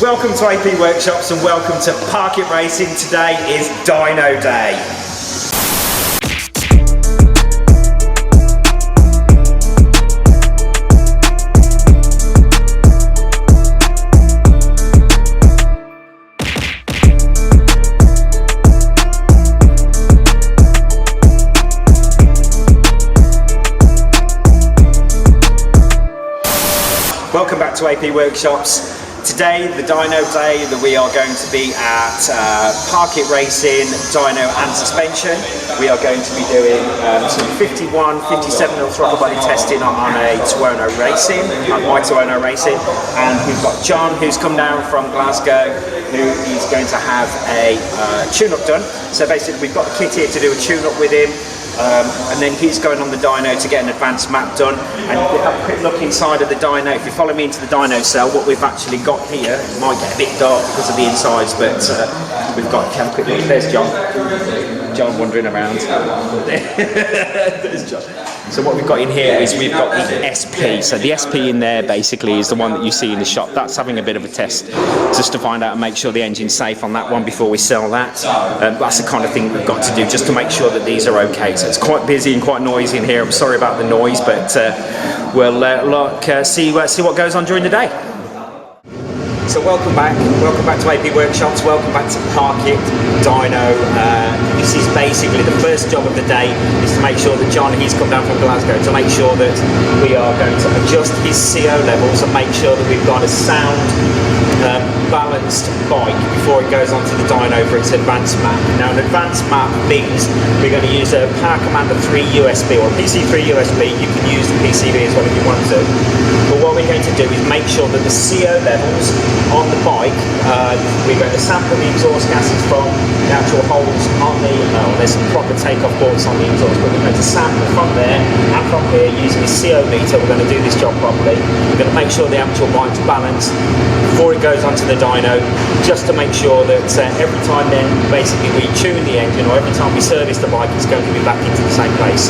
Welcome to AP Workshops and welcome to Parkitt Racing. Today is Dyno Day. Welcome back to AP Workshops. Today, the Dyno Day, that we are going to be at Parkitt Racing, Dyno and Suspension. We are going to be doing some 57mm Throttle body testing on a Tuono Racing, my Tuono Racing. And we've got John, who's come down from Glasgow, who is going to have a tune-up done. So basically, we've got the kit here to do a tune-up with him. And then he's going on the dyno to get an advanced map done. And if we have a quick look inside of the dyno, if you follow me into the dyno cell, what we've actually got here, it might get a bit dark because of the insides, but we've got, have a quick look. There's John. John wandering around. There's John. So what we've got in here is we've got the SP. So the SP in there basically is the one that you see in the shop. That's having a bit of a test just to find out and make sure the engine's safe on that one before we sell that. That's the kind of thing we've got to do just to make sure that these are okay. So it's quite busy and quite noisy in here. I'm sorry about the noise, but we'll see what goes on during the day. So welcome back to AP Workshops, welcome back to Parkitt Dyno. This is basically the first job of the day, is to make sure that John, he's come down from Glasgow, to make sure that we are going to adjust his CO levels and make sure that we've got a sound, balanced bike before it goes onto the dyno for its advanced map. Now an advanced map means we're going to use a Power Commander 3 USB or a PC3 USB. You can use the PCB as well if you want to. But what we're going to do is make sure that the CO levels on the bike, we're going to sample the exhaust gases from the actual holes on the, there's some proper takeoff ports on the exhaust, but we're going to sample from there and from here using a CO meter. We're going to do this job properly. We're going to make sure the actual bike's balanced before it goes onto the dyno, just to make sure that every time then basically we tune the engine, or every time we service the bike, it's going to be back into the same place.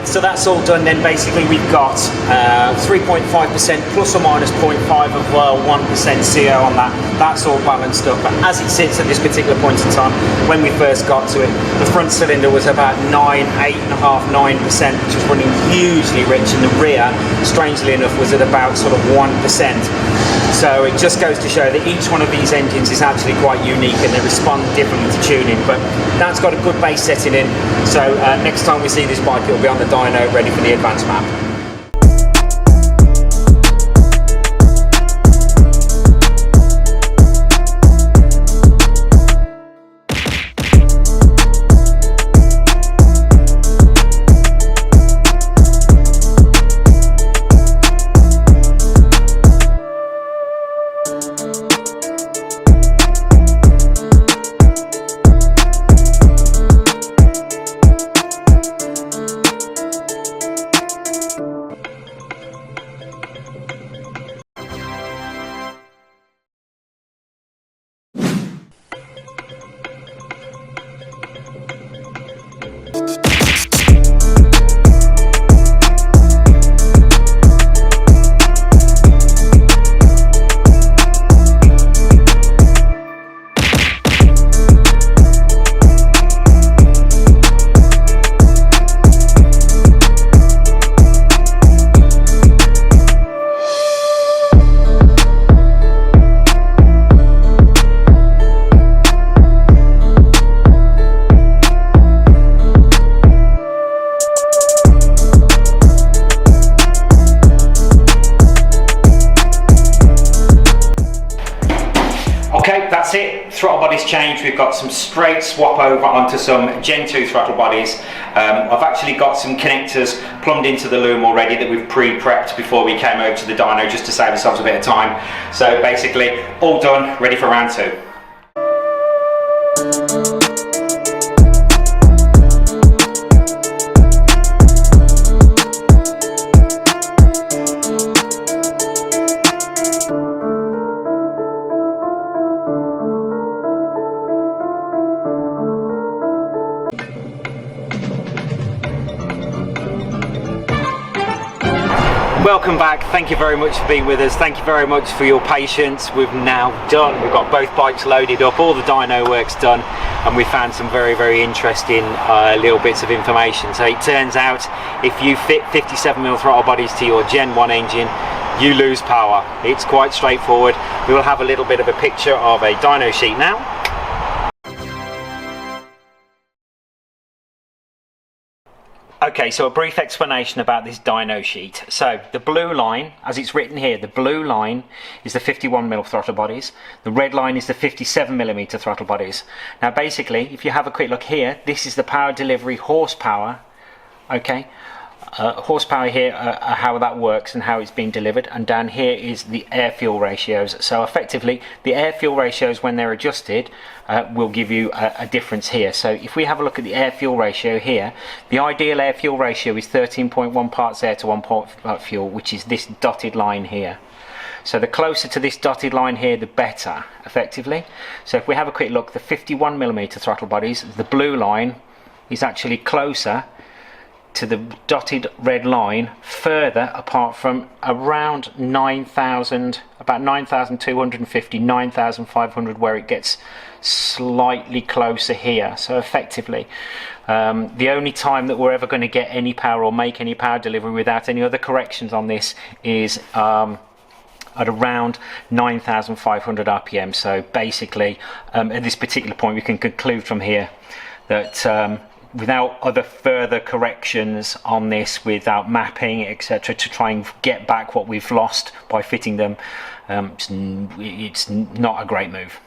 So that's all done. Then basically we've got 3.5% plus or minus 0.5 of 1% CO on that. That's all balanced up. But as it sits at this particular point in time, when we first got to it, the front cylinder was about 8.5, 9%, which was running hugely rich, and the rear, strangely enough, was at about sort of 1%. So it just goes to show that each one of these engines is actually quite unique and they respond differently to tuning, but that's got a good base setting in. So next time we see this bike, it'll be on the dyno ready for the advanced map. That's it, throttle bodies changed. We've got some straight swap over onto some Gen 2 throttle bodies. I've actually got some connectors plumbed into the loom already that we've pre-prepped before we came over to the dyno, just to save ourselves a bit of time. So basically all done, ready for round 2. Welcome back. Thank you very much for being with us. Thank you very much for your patience. We've now done, we've got both bikes loaded up, all the dyno work's done, and we found some very interesting little bits of information. So it turns out if you fit 57mm throttle bodies to your Gen 1 engine, you lose power. It's quite straightforward. We will have a little bit of a picture of a dyno sheet now. Okay, so a brief explanation about this dyno sheet. So the blue line, as it's written here, the blue line is the 51mm throttle bodies. The red line is the 57mm throttle bodies. Now basically, if you have a quick look here, this is the power delivery horsepower. Okay, horsepower here, how that works and how it's being delivered, and down here is the air fuel ratios. So effectively the air fuel ratios, when they're adjusted, will give you a difference here. So if we have a look at the air fuel ratio here, the ideal air fuel ratio is 13.1 parts air to 1 part fuel, which is this dotted line here. So the closer to this dotted line here, the better, effectively. So if we have a quick look, the 51mm throttle bodies, the blue line is actually closer to the dotted red line, further apart from around 9,000, about 9,250, 9,500, where it gets slightly closer here. So effectively, the only time that we're ever going to get any power or make any power delivery without any other corrections on this is at around 9,500 RPM. So basically, at this particular point, we can conclude from here that without other further corrections on this, without mapping, etc., to try and get back what we've lost by fitting them, it's not a great move.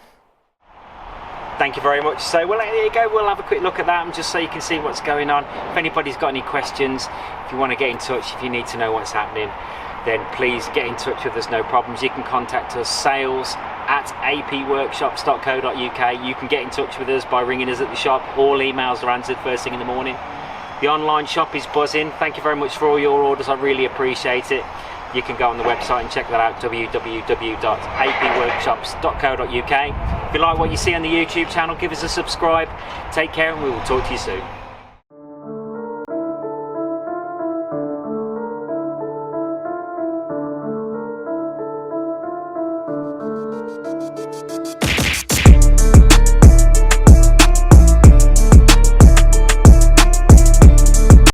Thank you very much. So well, there you go, we'll have a quick look at that, and just so you can see what's going on. If anybody's got any questions, if you want to get in touch, if you need to know what's happening, then please get in touch with us, no problems. You can contact us, sales@apworkshops.co.uk. You can get in touch with us by ringing us at the shop. All emails are answered first thing in the morning. The online shop is buzzing. Thank you very much for all your orders, I really appreciate it. You can go on the website and check that out, www.apworkshops.co.uk. If you like what you see on the YouTube channel, give us a subscribe. Take care, and we will talk to you soon.